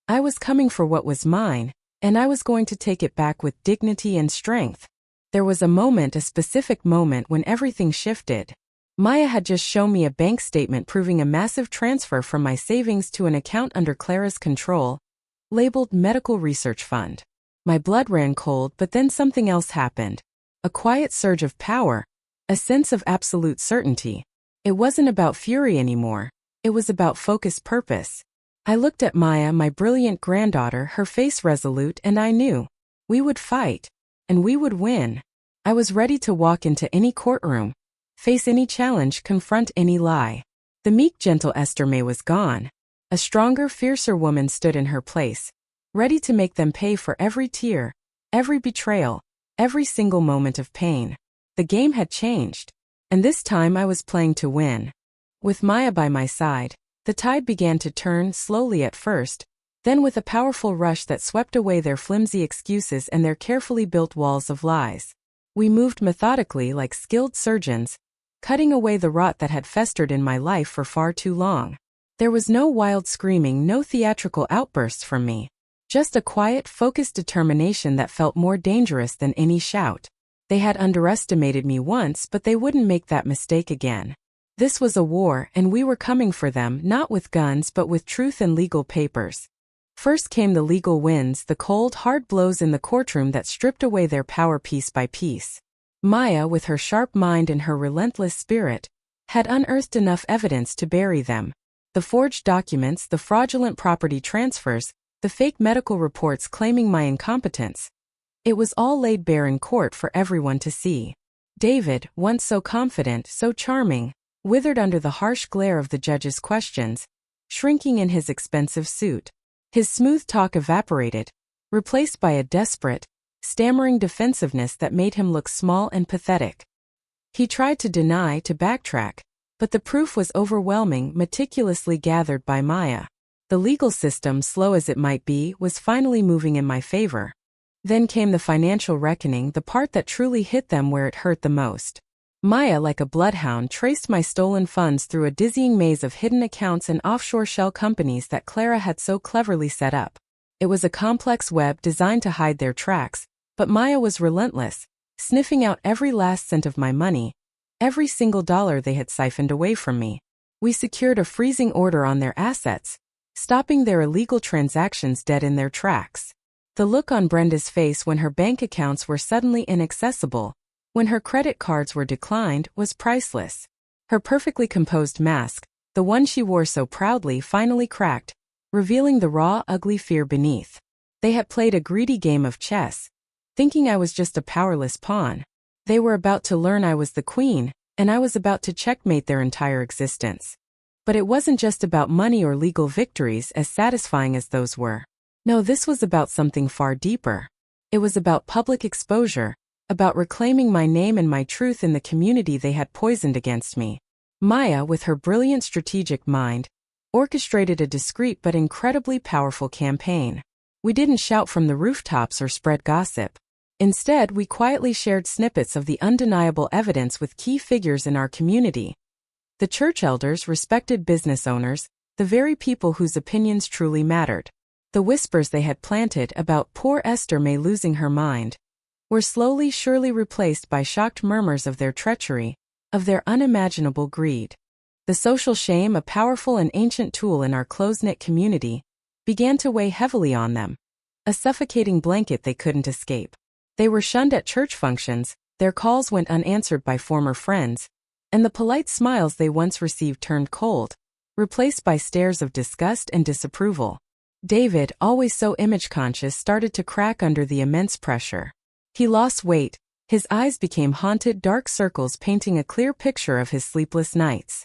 I was coming for what was mine, and I was going to take it back with dignity and strength. There was a moment, a specific moment, when everything shifted. Maya had just shown me a bank statement proving a massive transfer from my savings to an account under Clara's control, labeled Medical Research Fund. My blood ran cold, but then something else happened. A quiet surge of power, a sense of absolute certainty. It wasn't about fury anymore. It was about focused purpose. I looked at Maya, my brilliant granddaughter, her face resolute, and I knew. We would fight. And we would win. I was ready to walk into any courtroom, face any challenge, confront any lie. The meek, gentle Esther May was gone. A stronger, fiercer woman stood in her place, ready to make them pay for every tear, every betrayal, every single moment of pain. The game had changed, and this time I was playing to win. With Maya by my side, the tide began to turn, slowly at first, then with a powerful rush that swept away their flimsy excuses and their carefully built walls of lies. We moved methodically like skilled surgeons, cutting away the rot that had festered in my life for far too long. There was no wild screaming, no theatrical outbursts from me. Just a quiet, focused determination that felt more dangerous than any shout. They had underestimated me once, but they wouldn't make that mistake again. This was a war, and we were coming for them, not with guns but with truth and legal papers. First came the legal wins, the cold, hard blows in the courtroom that stripped away their power piece by piece. Maya, with her sharp mind and her relentless spirit, had unearthed enough evidence to bury them. The forged documents, the fraudulent property transfers, the fake medical reports claiming my incompetence. It was all laid bare in court for everyone to see. David, once so confident, so charming, withered under the harsh glare of the judge's questions, shrinking in his expensive suit. His smooth talk evaporated, replaced by a desperate, stammering defensiveness that made him look small and pathetic. He tried to deny, to backtrack, but the proof was overwhelming, meticulously gathered by Maya. The legal system, slow as it might be, was finally moving in my favor. Then came the financial reckoning, the part that truly hit them where it hurt the most. Maya, like a bloodhound, traced my stolen funds through a dizzying maze of hidden accounts and offshore shell companies that Clara had so cleverly set up. It was a complex web designed to hide their tracks, but Maya was relentless, sniffing out every last cent of my money, every single dollar they had siphoned away from me. We secured a freezing order on their assets, stopping their illegal transactions dead in their tracks. The look on Brenda's face when her bank accounts were suddenly inaccessible, when her credit cards were declined, was priceless. Her perfectly composed mask, the one she wore so proudly, finally cracked, revealing the raw, ugly fear beneath. They had played a greedy game of chess, thinking I was just a powerless pawn. They were about to learn I was the queen, and I was about to checkmate their entire existence. But it wasn't just about money or legal victories, as satisfying as those were. No, this was about something far deeper. It was about public exposure, about reclaiming my name and my truth in the community they had poisoned against me. Maya, with her brilliant strategic mind, orchestrated a discreet but incredibly powerful campaign. We didn't shout from the rooftops or spread gossip. Instead, we quietly shared snippets of the undeniable evidence with key figures in our community. The church elders, respected business owners, the very people whose opinions truly mattered. The whispers they had planted about poor Esther May losing her mind were slowly, surely replaced by shocked murmurs of their treachery, of their unimaginable greed. The social shame, a powerful and ancient tool in our close-knit community, began to weigh heavily on them, a suffocating blanket they couldn't escape. They were shunned at church functions, their calls went unanswered by former friends, and the polite smiles they once received turned cold, replaced by stares of disgust and disapproval. David, always so image-conscious, started to crack under the immense pressure. He lost weight, his eyes became haunted dark circles painting a clear picture of his sleepless nights.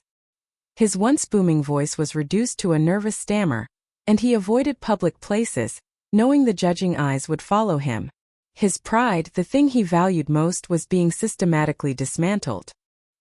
His once booming voice was reduced to a nervous stammer, and he avoided public places, knowing the judging eyes would follow him. His pride, the thing he valued most, was being systematically dismantled.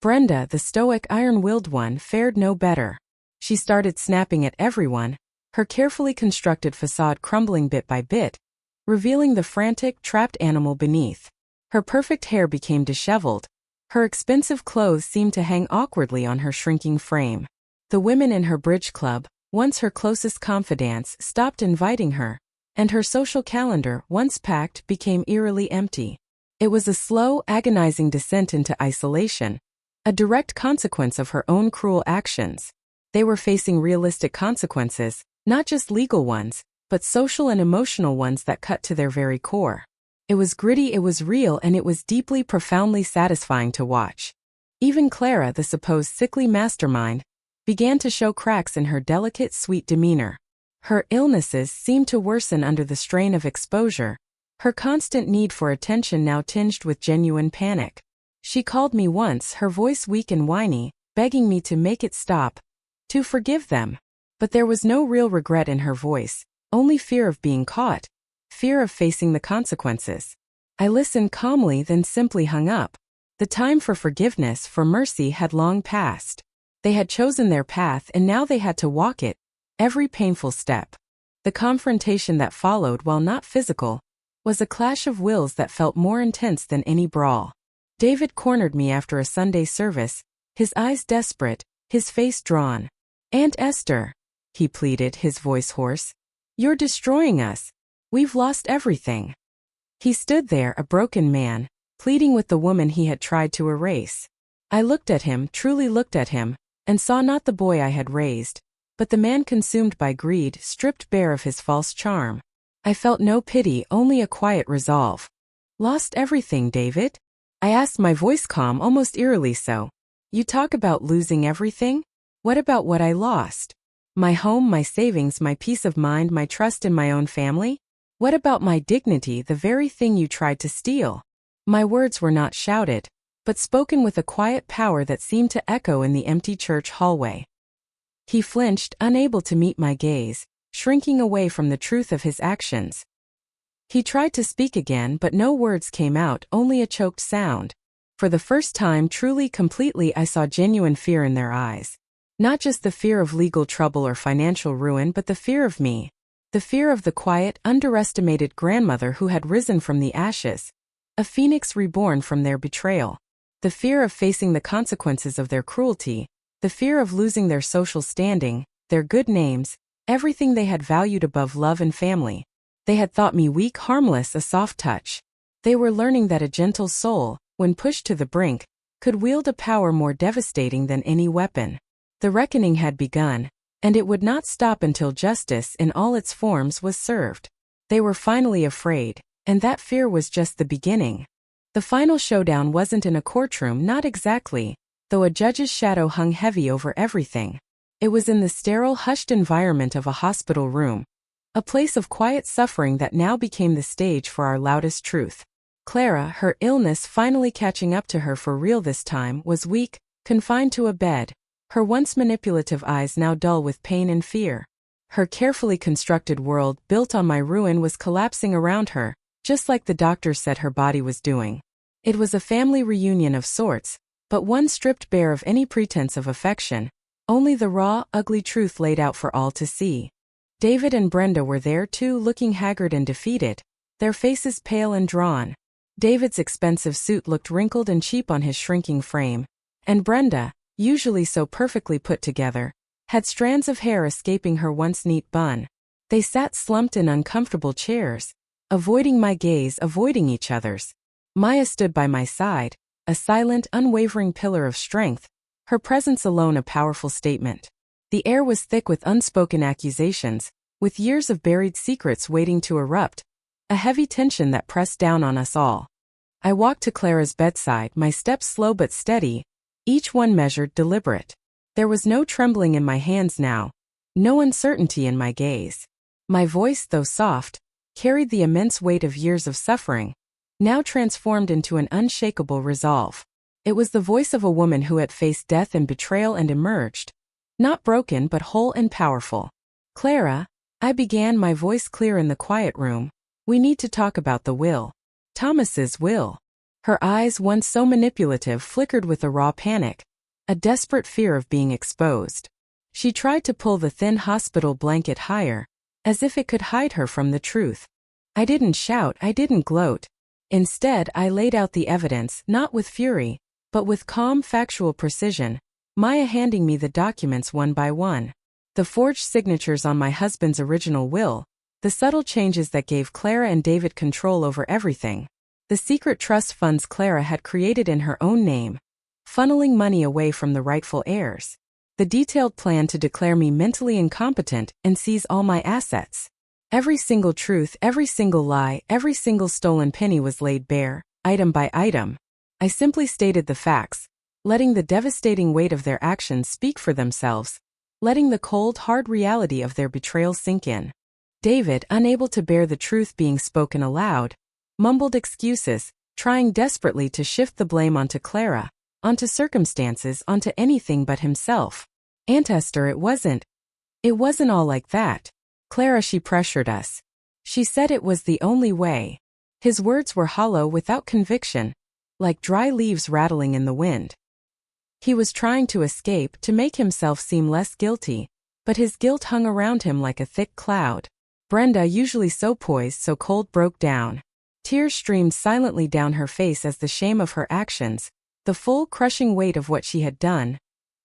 Brenda, the stoic, iron-willed one, fared no better. She started snapping at everyone, her carefully constructed facade crumbling bit by bit, revealing the frantic, trapped animal beneath. Her perfect hair became disheveled. Her expensive clothes seemed to hang awkwardly on her shrinking frame. The women in her bridge club, once her closest confidants, stopped inviting her, and her social calendar, once packed, became eerily empty. It was a slow, agonizing descent into isolation, a direct consequence of her own cruel actions. They were facing realistic consequences, not just legal ones, but social and emotional ones that cut to their very core. It was gritty, it was real, and it was deeply, profoundly satisfying to watch. Even Clara, the supposed sickly mastermind, began to show cracks in her delicate, sweet demeanor. Her illnesses seemed to worsen under the strain of exposure, her constant need for attention now tinged with genuine panic. She called me once, her voice weak and whiny, begging me to make it stop, to forgive them. But there was no real regret in her voice, only fear of being caught, fear of facing the consequences. I listened calmly, then simply hung up. The time for forgiveness, for mercy, had long passed. They had chosen their path and now they had to walk it, every painful step. The confrontation that followed, while not physical, was a clash of wills that felt more intense than any brawl. David cornered me after a Sunday service, his eyes desperate, his face drawn. "Aunt Esther," he pleaded, his voice hoarse, "you're destroying us. We've lost everything." He stood there, a broken man, pleading with the woman he had tried to erase. I looked at him, truly looked at him, and saw not the boy I had raised, but the man consumed by greed, stripped bare of his false charm. I felt no pity, only a quiet resolve. "Lost everything, David?" I asked, my voice calm, almost eerily so. "You talk about losing everything? What about what I lost? My home, my savings, my peace of mind, my trust in my own family? What about my dignity, the very thing you tried to steal?" My words were not shouted, but spoken with a quiet power that seemed to echo in the empty church hallway. He flinched, unable to meet my gaze, shrinking away from the truth of his actions. He tried to speak again, but no words came out, only a choked sound. For the first time, truly, completely, I saw genuine fear in their eyes. Not just the fear of legal trouble or financial ruin, but the fear of me. The fear of the quiet, underestimated grandmother who had risen from the ashes, a phoenix reborn from their betrayal. The fear of facing the consequences of their cruelty, the fear of losing their social standing, their good names, everything they had valued above love and family. They had thought me weak, harmless, a soft touch. They were learning that a gentle soul, when pushed to the brink, could wield a power more devastating than any weapon. The reckoning had begun, and it would not stop until justice in all its forms was served. They were finally afraid, and that fear was just the beginning. The final showdown wasn't in a courtroom, not exactly, though a judge's shadow hung heavy over everything. It was in the sterile, hushed environment of a hospital room, a place of quiet suffering that now became the stage for our loudest truth. Clara, her illness finally catching up to her for real this time, was weak, confined to a bed, her once manipulative eyes now dull with pain and fear. Her carefully constructed world, built on my ruin, was collapsing around her, just like the doctors said her body was doing. It was a family reunion of sorts, but one stripped bare of any pretense of affection, only the raw, ugly truth laid out for all to see. David and Brenda were there too, looking haggard and defeated, their faces pale and drawn. David's expensive suit looked wrinkled and cheap on his shrinking frame, and Brenda, usually so perfectly put together, had strands of hair escaping her once neat bun. They sat slumped in uncomfortable chairs, avoiding my gaze, avoiding each other's. Maya stood by my side, a silent, unwavering pillar of strength, her presence alone a powerful statement. The air was thick with unspoken accusations, with years of buried secrets waiting to erupt, a heavy tension that pressed down on us all. I walked to Clara's bedside, my steps slow but steady, each one measured, deliberate. There was no trembling in my hands now, no uncertainty in my gaze. My voice, though soft, carried the immense weight of years of suffering, now transformed into an unshakable resolve. It was the voice of a woman who had faced death and betrayal and emerged, not broken but whole and powerful. "Clara," I began, my voice clear in the quiet room, "we need to talk about the will. Thomas's will." Her eyes, once so manipulative, flickered with a raw panic, a desperate fear of being exposed. She tried to pull the thin hospital blanket higher, as if it could hide her from the truth. I didn't shout, I didn't gloat. Instead, I laid out the evidence, not with fury, but with calm, factual precision, Maya handing me the documents one by one. The forged signatures on my husband's original will, the subtle changes that gave Clara and David control over everything, the secret trust funds Clara had created in her own name, funneling money away from the rightful heirs, the detailed plan to declare me mentally incompetent and seize all my assets. Every single truth, every single lie, every single stolen penny was laid bare, item by item. I simply stated the facts, letting the devastating weight of their actions speak for themselves, letting the cold, hard reality of their betrayal sink in. David, unable to bear the truth being spoken aloud, mumbled excuses, trying desperately to shift the blame onto Clara, onto circumstances, onto anything but himself. "Aunt Esther, it wasn't all like that. Clara," she pressured us. She said it was the only way. His words were hollow, without conviction, like dry leaves rattling in the wind. He was trying to escape to make himself seem less guilty, but his guilt hung around him like a thick cloud. Brenda, usually so poised, so cold, broke down. Tears streamed silently down her face as the shame of her actions, the full, crushing weight of what she had done,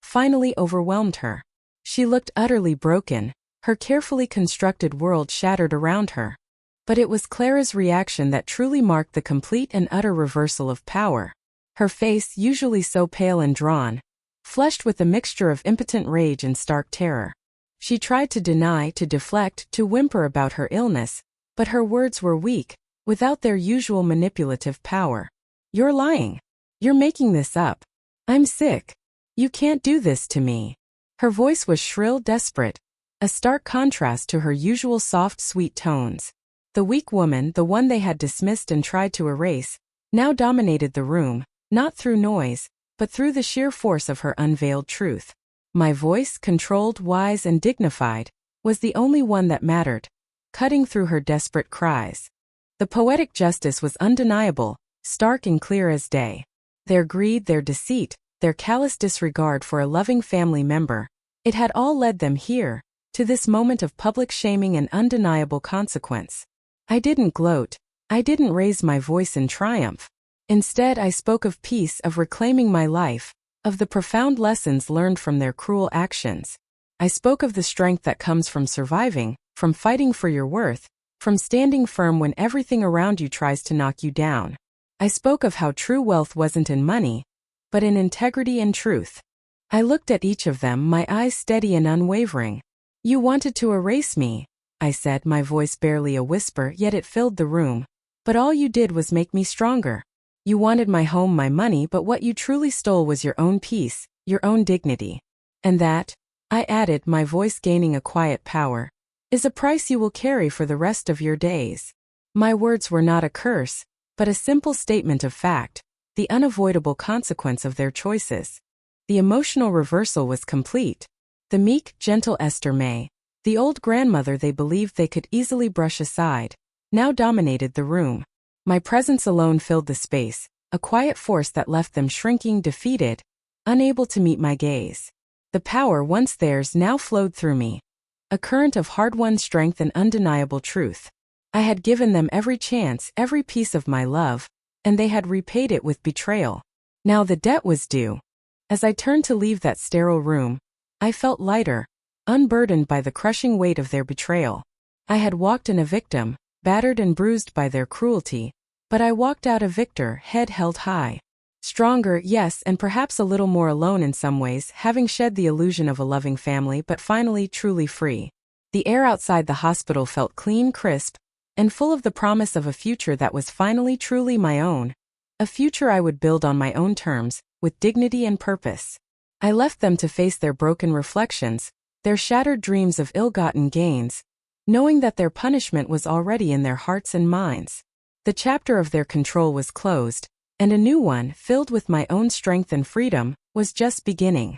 finally overwhelmed her. She looked utterly broken, her carefully constructed world shattered around her. But it was Clara's reaction that truly marked the complete and utter reversal of power. Her face, usually so pale and drawn, flushed with a mixture of impotent rage and stark terror. She tried to deny, to deflect, to whimper about her illness, but her words were weak, without their usual manipulative power. "You're lying. You're making this up. I'm sick. You can't do this to me." Her voice was shrill, desperate, a stark contrast to her usual soft, sweet tones. The weak woman, the one they had dismissed and tried to erase, now dominated the room, not through noise, but through the sheer force of her unveiled truth. My voice, controlled, wise, and dignified, was the only one that mattered, cutting through her desperate cries. The poetic justice was undeniable, stark and clear as day. Their greed, their deceit, their callous disregard for a loving family member, it had all led them here, to this moment of public shaming and undeniable consequence. I didn't gloat. I didn't raise my voice in triumph. Instead, I spoke of peace, of reclaiming my life, of the profound lessons learned from their cruel actions. I spoke of the strength that comes from surviving, from fighting for your worth, from standing firm when everything around you tries to knock you down. I spoke of how true wealth wasn't in money, but in integrity and truth. I looked at each of them, my eyes steady and unwavering. "You wanted to erase me," I said, my voice barely a whisper, yet it filled the room. "But all you did was make me stronger. You wanted my home, my money, but what you truly stole was your own peace, your own dignity. And that," I added, my voice gaining a quiet power, "is a price you will carry for the rest of your days." My words were not a curse, but a simple statement of fact, the unavoidable consequence of their choices. The emotional reversal was complete. The meek, gentle Esther May, the old grandmother they believed they could easily brush aside, now dominated the room. My presence alone filled the space, a quiet force that left them shrinking, defeated, unable to meet my gaze. The power once theirs now flowed through me, a current of hard-won strength and undeniable truth. I had given them every chance, every piece of my love, and they had repaid it with betrayal. Now the debt was due. As I turned to leave that sterile room, I felt lighter, unburdened by the crushing weight of their betrayal. I had walked in a victim, battered and bruised by their cruelty, but I walked out a victor, head held high. Stronger, yes, and perhaps a little more alone in some ways, having shed the illusion of a loving family, but finally truly free. The air outside the hospital felt clean, crisp, and full of the promise of a future that was finally truly my own. A future I would build on my own terms, with dignity and purpose. I left them to face their broken reflections, their shattered dreams of ill-gotten gains, knowing that their punishment was already in their hearts and minds. The chapter of their control was closed, and a new one, filled with my own strength and freedom, was just beginning.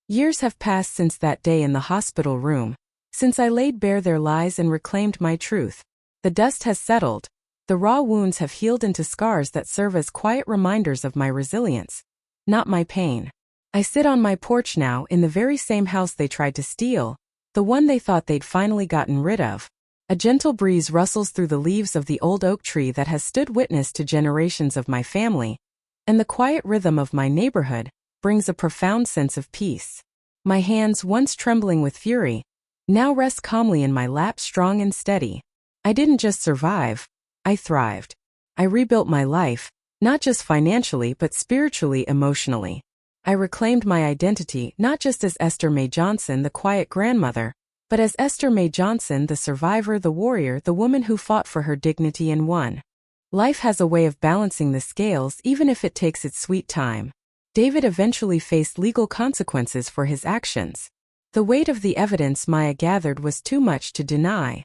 Years have passed since that day in the hospital room, since I laid bare their lies and reclaimed my truth. The dust has settled, the raw wounds have healed into scars that serve as quiet reminders of my resilience, not my pain. I sit on my porch now in the very same house they tried to steal, the one they thought they'd finally gotten rid of. A gentle breeze rustles through the leaves of the old oak tree that has stood witness to generations of my family, and the quiet rhythm of my neighborhood brings a profound sense of peace. My hands, once trembling with fury, now rest calmly in my lap, strong and steady. I didn't just survive, I thrived. I rebuilt my life, not just financially but spiritually, emotionally. I reclaimed my identity not just as Esther Mae Johnson, the quiet grandmother, but as Esther Mae Johnson, the survivor, the warrior, the woman who fought for her dignity and won. Life has a way of balancing the scales even if it takes its sweet time. David eventually faced legal consequences for his actions. The weight of the evidence Maya gathered was too much to deny.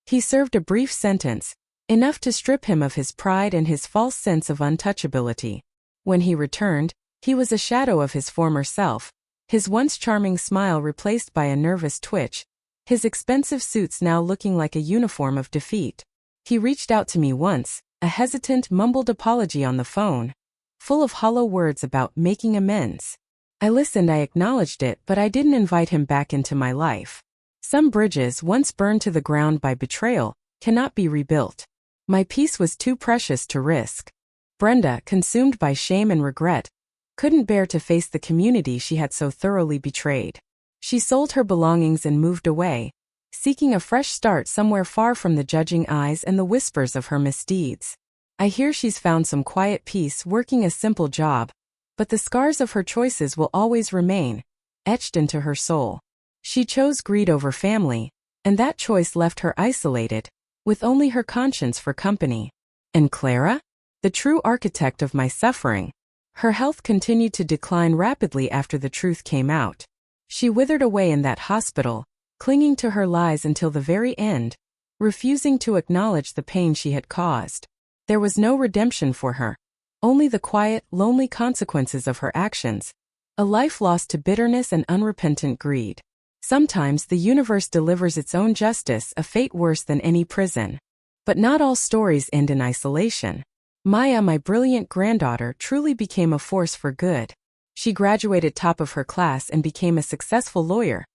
He served a brief sentence, enough to strip him of his pride and his false sense of untouchability. When he returned, he was a shadow of his former self, his once charming smile replaced by a nervous twitch, his expensive suits now looking like a uniform of defeat. He reached out to me once, a hesitant, mumbled apology on the phone, full of hollow words about making amends. I listened, I acknowledged it, but I didn't invite him back into my life. Some bridges, once burned to the ground by betrayal, cannot be rebuilt. My peace was too precious to risk. Brenda, consumed by shame and regret, couldn't bear to face the community she had so thoroughly betrayed. She sold her belongings and moved away, seeking a fresh start somewhere far from the judging eyes and the whispers of her misdeeds. I hear she's found some quiet peace working a simple job, but the scars of her choices will always remain, etched into her soul. She chose greed over family, and that choice left her isolated, with only her conscience for company. And Clara? The true architect of my suffering. Her health continued to decline rapidly after the truth came out. She withered away in that hospital, clinging to her lies until the very end, refusing to acknowledge the pain she had caused. There was no redemption for her, only the quiet, lonely consequences of her actions, a life lost to bitterness and unrepentant greed. Sometimes the universe delivers its own justice, a fate worse than any prison. But not all stories end in isolation. Maya, my brilliant granddaughter, truly became a force for good. She graduated top of her class and became a successful lawyer,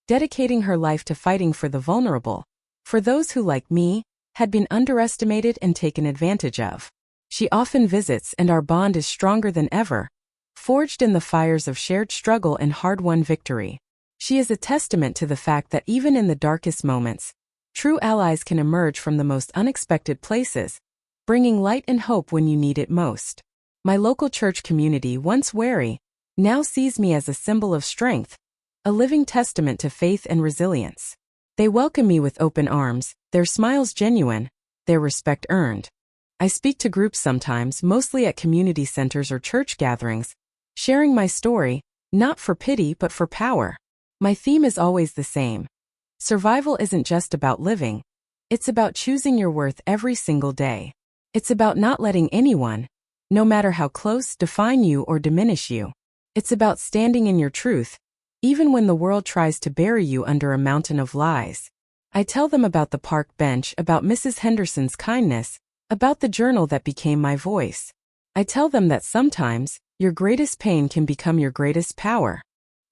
dedicating her life to fighting for the vulnerable, for those who, like me, had been underestimated and taken advantage of. She often visits, and our bond is stronger than ever, forged in the fires of shared struggle and hard-won victory. She is a testament to the fact that even in the darkest moments, true allies can emerge from the most unexpected places, bringing light and hope when you need it most. My local church community, once wary, now sees me as a symbol of strength, a living testament to faith and resilience. They welcome me with open arms, their smiles genuine, their respect earned. I speak to groups sometimes, mostly at community centers or church gatherings, sharing my story, not for pity but for power. My theme is always the same. Survival isn't just about living. It's about choosing your worth every single day. It's about not letting anyone, no matter how close, define you or diminish you. It's about standing in your truth, even when the world tries to bury you under a mountain of lies. I tell them about the park bench, about Mrs. Henderson's kindness, about the journal that became my voice. I tell them that sometimes, your greatest pain can become your greatest power.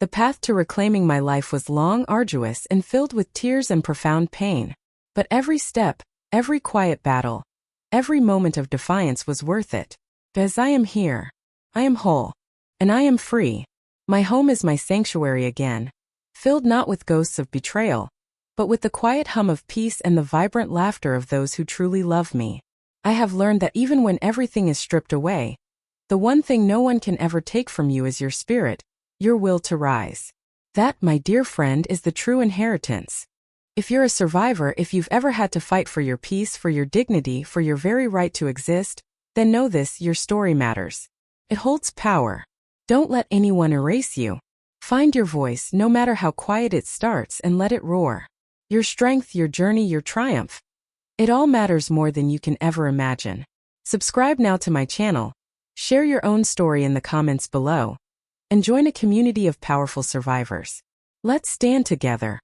The path to reclaiming my life was long, arduous, and filled with tears and profound pain. But every step, every quiet battle, every moment of defiance was worth it. Because I am here. I am whole. And I am free. My home is my sanctuary again, filled not with ghosts of betrayal, but with the quiet hum of peace and the vibrant laughter of those who truly love me. I have learned that even when everything is stripped away, the one thing no one can ever take from you is your spirit, your will to rise. That, my dear friend, is the true inheritance. If you're a survivor, if you've ever had to fight for your peace, for your dignity, for your very right to exist, then know this: your story matters. It holds power. Don't let anyone erase you. Find your voice, no matter how quiet it starts, and let it roar. Your strength, your journey, your triumph. It all matters more than you can ever imagine. Subscribe now to my channel. Share your own story in the comments below. And join a community of powerful survivors. Let's stand together.